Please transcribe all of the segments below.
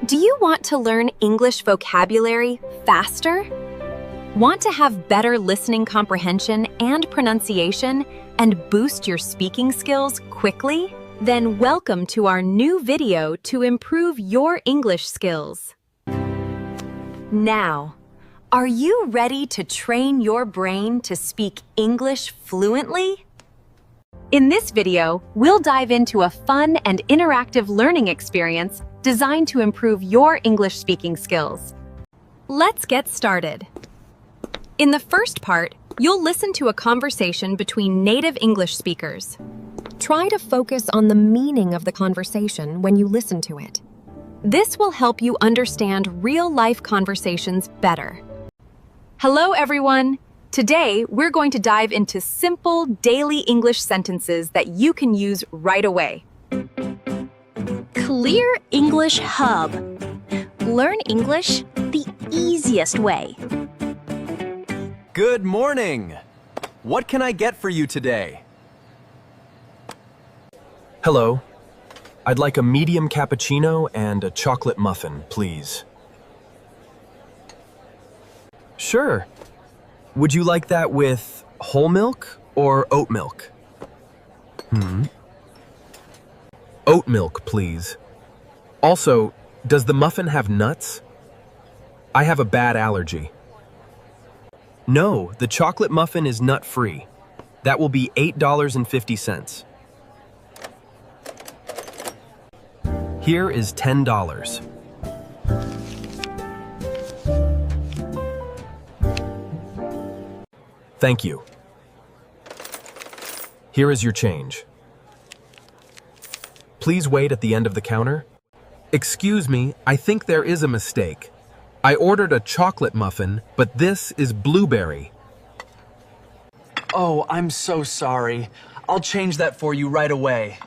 Do you want to learn English vocabulary faster? Want to have better listening comprehension and pronunciation and boost your speaking skills quickly? Then welcome to our new video to improve your English skills. Now, are you ready to train your brain to speak English fluently? In this video, we'll dive into a fun and interactive learning experience designed to improve your English speaking skills. Let's get started. In the first part, you'll listen to a conversation between native English speakers. Try to focus on the meaning of the conversation when you listen to it. This will help you understand real-life conversations better. Hello, everyone! Today, we're going to dive into simple daily English sentences that you can use right away. Clear English Hub. Learn English the easiest way. Good morning! What can I get for you today? Hello. I'd like a medium cappuccino and a chocolate muffin, please. Sure. Would you like that with whole milk or oat milk? Oat milk, please. Also, does the muffin have nuts? I have a bad allergy. No, the chocolate muffin is nut-free. That will be $8.50. Here is $10. Thank you. Here is your change. Please wait at the end of the counter. Excuse me, I think there is a mistake. I ordered a chocolate muffin, but this is blueberry. Oh, I'm so sorry. I'll change that for you right away.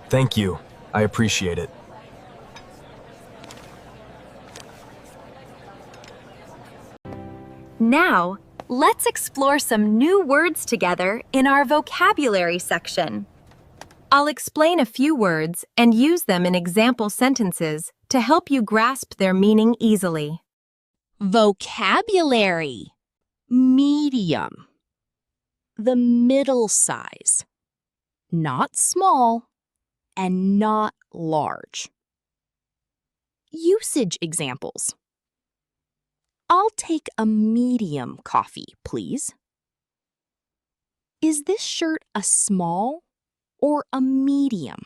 Thank you. I appreciate it. Now, let's explore some new words together in our vocabulary section. I'll explain a few words and use them in example sentences to help you grasp their meaning easily. Vocabulary. Medium. The middle size. Not small and not large. Usage examples. I'll take a medium coffee, please. Is this shirt a small or a medium?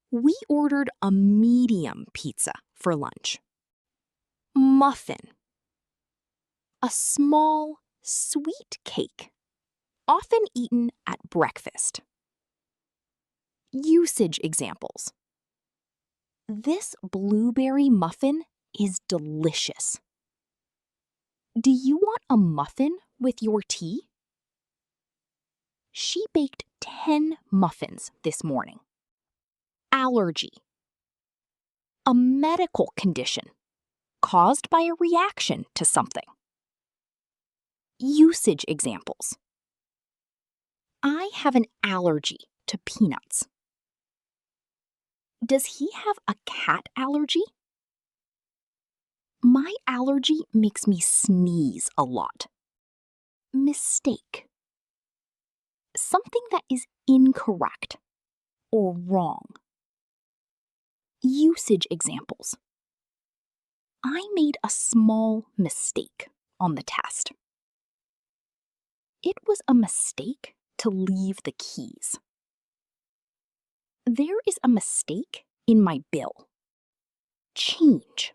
We ordered a medium pizza for lunch. Muffin. A small, sweet cake, often eaten at breakfast. Usage examples. This blueberry muffin is delicious. Do you want a muffin with your tea? She baked 10 muffins this morning. Allergy. A medical condition caused by a reaction to something. Usage examples. I have an allergy to peanuts. Does he have a cat allergy? My allergy makes me sneeze a lot. Mistake. Something that is incorrect or wrong. Usage examples. I made a small mistake on the test. It was a mistake to leave the keys. There is a mistake in my bill. Change.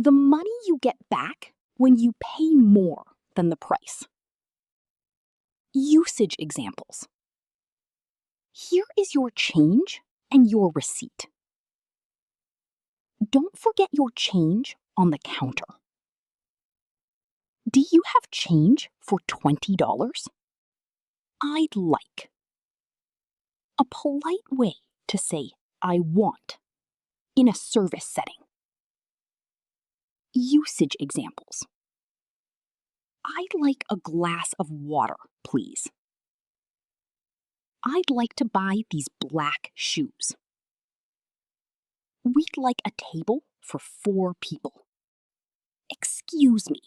The money you get back when you pay more than the price. Usage examples. Here is your change and your receipt. Don't forget your change on the counter. Do you have change for $20? I'd like. A polite way to say I want in a service setting. Usage examples. I'd like a glass of water, please. I'd like to buy these black shoes. We'd like a table for 4 people. Excuse me.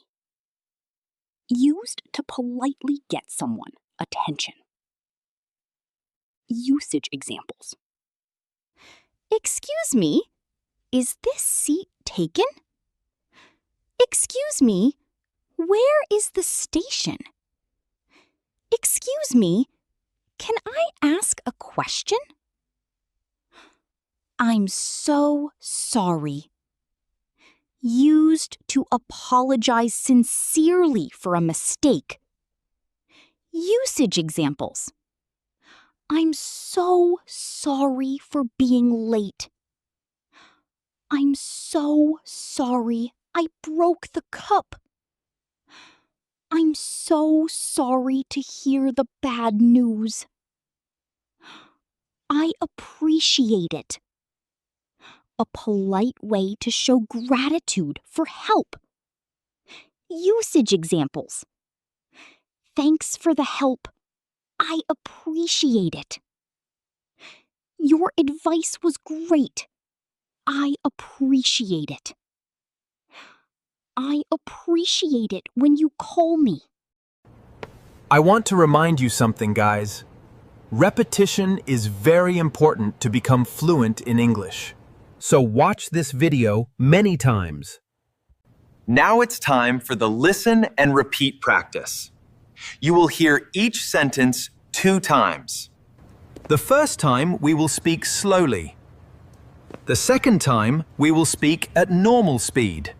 Used to politely get someone attention. Usage examples. Excuse me, is this seat taken? Excuse me, where is the station? Excuse me, can I ask a question? I'm so sorry. Used to apologize sincerely for a mistake. Usage examples. I'm so sorry for being late. I'm so sorry I broke the cup. I'm so sorry to hear the bad news. I appreciate it. A polite way to show gratitude for help. Usage examples. Thanks for the help. I appreciate it. Your advice was great. I appreciate it. I appreciate it when you call me. I want to remind you something, guys. Repetition is very important to become fluent in English. So watch this video many times. Now it's time for the listen and repeat practice. You will hear each sentence 2 times. The first time we will speak slowly. The second time we will speak at normal speed.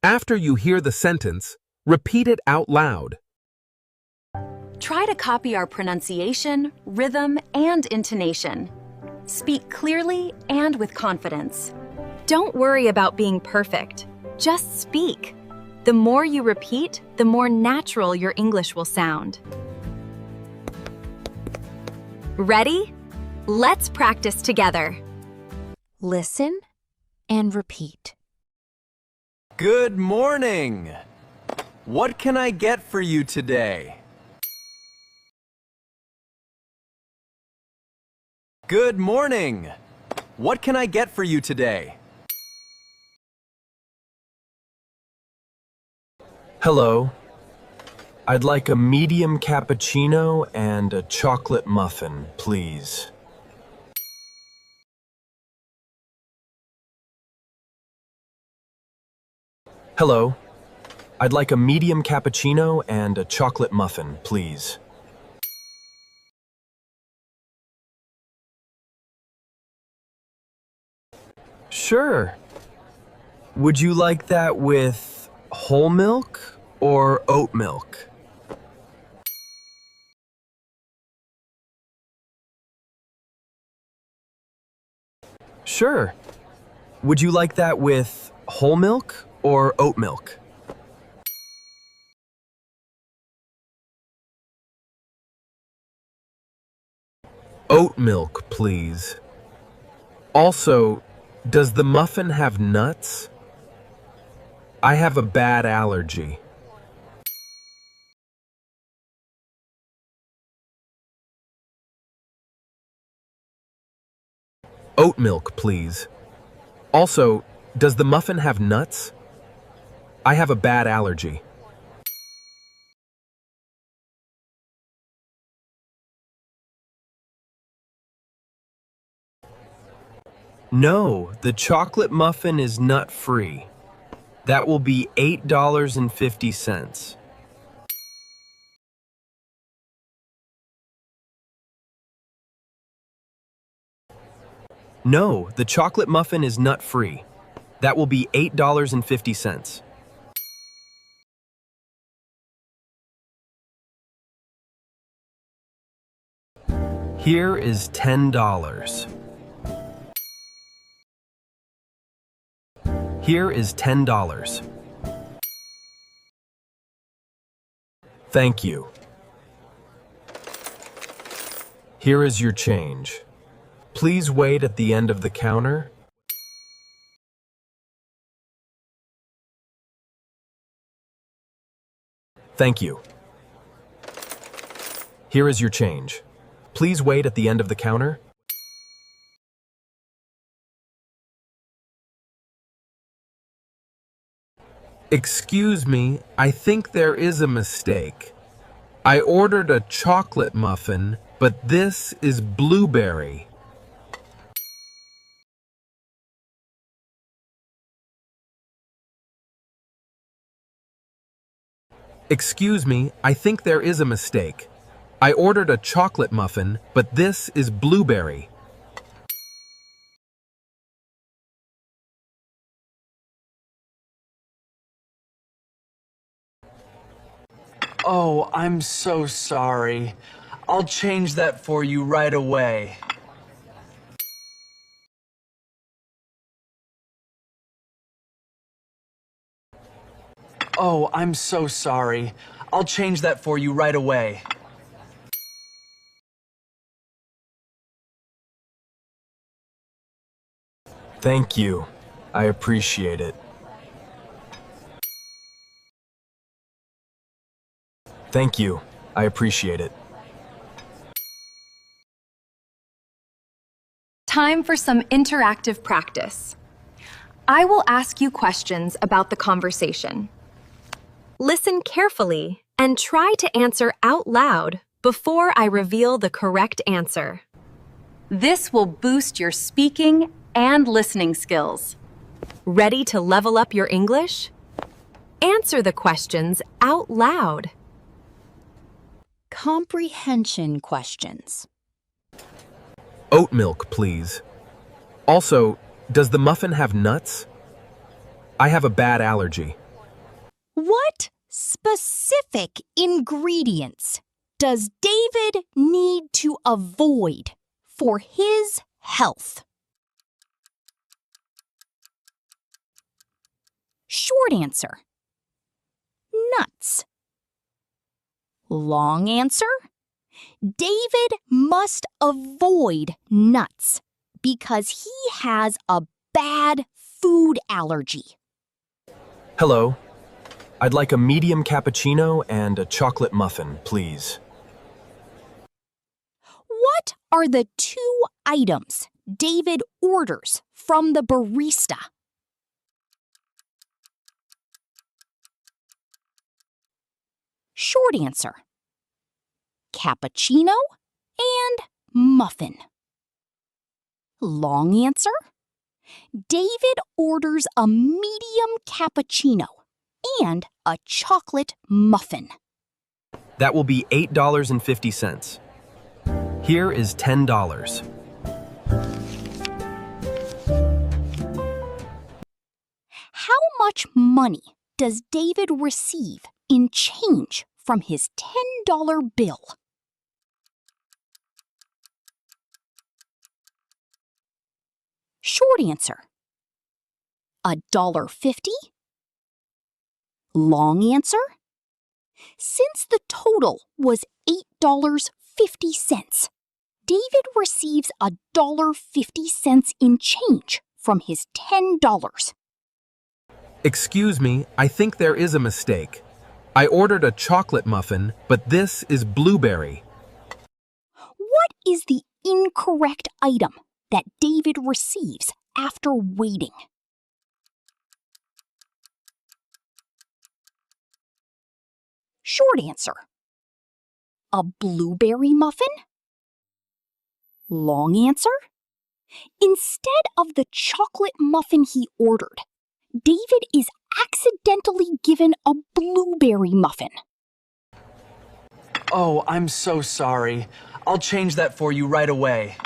After you hear the sentence, repeat it out loud. Try to copy our pronunciation, rhythm, and intonation. Speak clearly and with confidence. Don't worry about being perfect. Just speak. The more you repeat, the more natural your English will sound. Ready? Let's practice together. Listen and repeat. Good morning. What can I get for you today? Good morning. What can I get for you today? Hello. I'd like a medium cappuccino and a chocolate muffin, please. Hello. I'd like a medium cappuccino and a chocolate muffin, please. Sure. Would you like that with whole milk or oat milk? Sure. Would you like that with whole milk or oat milk? Oat milk, please. Also, does the muffin have nuts? I have a bad allergy. Oat milk, please. Also, does the muffin have nuts? I have a bad allergy. No, the chocolate muffin is nut-free. That will be $8.50. No, the chocolate muffin is nut-free. That will be $8.50. Here is $10. Here is $10. Thank you. Here is your change. Please wait at the end of the counter. Thank you. Here is your change. Please wait at the end of the counter. Excuse me, I think there is a mistake. I ordered a chocolate muffin, but this is blueberry. Excuse me, I think there is a mistake. I ordered a chocolate muffin, but this is blueberry. Oh, I'm so sorry. I'll change that for you right away. Oh, I'm so sorry. I'll change that for you right away. Thank you. I appreciate it. Thank you. I appreciate it. Time for some interactive practice. I will ask you questions about the conversation. Listen carefully and try to answer out loud before I reveal the correct answer. This will boost your speaking and listening skills. Ready to level up your English? Answer the questions out loud. Comprehension questions. Oat milk, please. Also, does the muffin have nuts? I have a bad allergy. What specific ingredients does David need to avoid for his health? Short answer: nuts. Long answer: David must avoid nuts because he has a bad food allergy. Hello. I'd like a medium cappuccino and a chocolate muffin, please. What are the 2 items David orders from the barista? Short answer: cappuccino and muffin. Long answer: David orders a medium cappuccino and a chocolate muffin. That will be $8.50. Here is $10. How much money does David receive in change from his $10 bill? Short answer: $1.50. Long answer: since the total was $8.50, David receives $1.50 in change from his $10. Excuse me, I think there is a mistake. I ordered a chocolate muffin, but this is blueberry. What is the incorrect item that David receives after waiting? Short answer: a blueberry muffin. Long answer: instead of the chocolate muffin he ordered, David is accidentally given a blueberry muffin. Oh, I'm so sorry. I'll change that for you right away.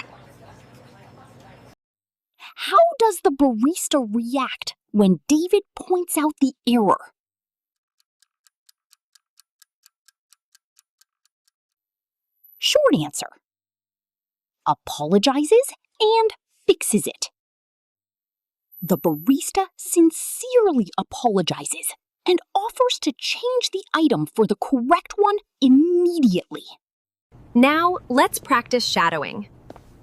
How does the barista react when David points out the error? Short answer: apologizes and fixes it. The barista sincerely apologizes and offers to change the item for the correct one immediately. Now, let's practice shadowing.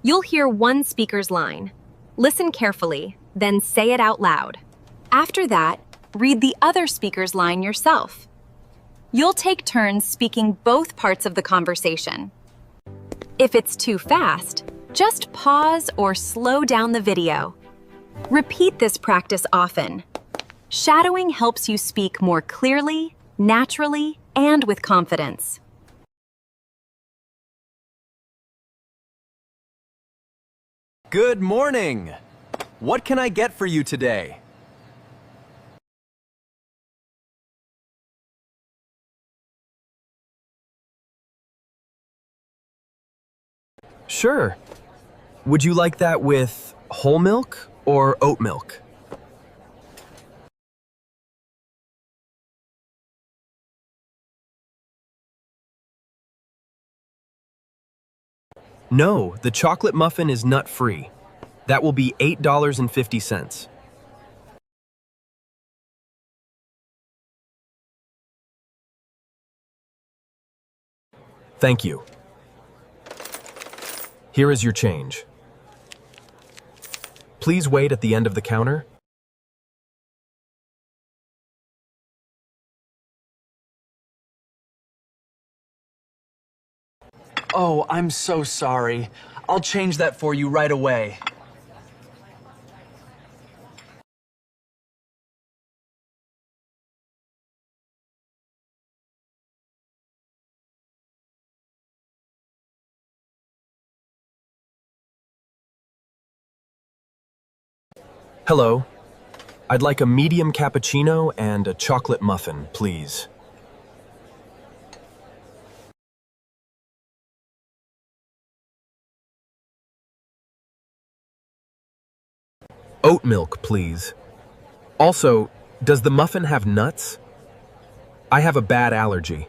You'll hear one speaker's line. Listen carefully, then say it out loud. After that, read the other speaker's line yourself. You'll take turns speaking both parts of the conversation. If it's too fast, just pause or slow down the video. Repeat this practice often. Shadowing helps you speak more clearly, naturally, and with confidence. Good morning! What can I get for you today? Sure. Would you like that with whole milk or oat milk? No, the chocolate muffin is nut-free. That will be $8.50. Thank you. Here is your change. Please wait at the end of the counter. Oh, I'm so sorry. I'll change that for you right away. Hello. I'd like a medium cappuccino and a chocolate muffin, please. Oat milk, please. Also, does the muffin have nuts? I have a bad allergy.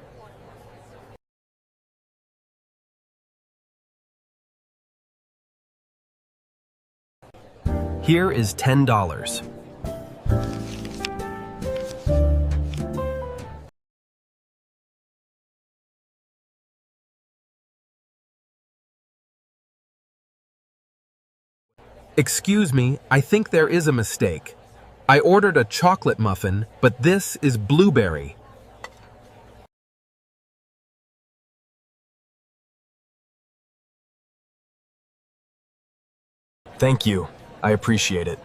Here is $10. Excuse me, I think there is a mistake. I ordered a chocolate muffin, but this is blueberry. Thank you. I appreciate it.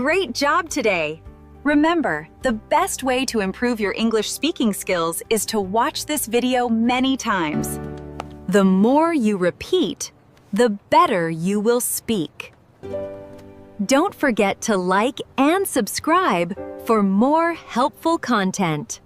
Great job today! Remember, the best way to improve your English speaking skills is to watch this video many times. The more you repeat, the better you will speak. Don't forget to like and subscribe for more helpful content.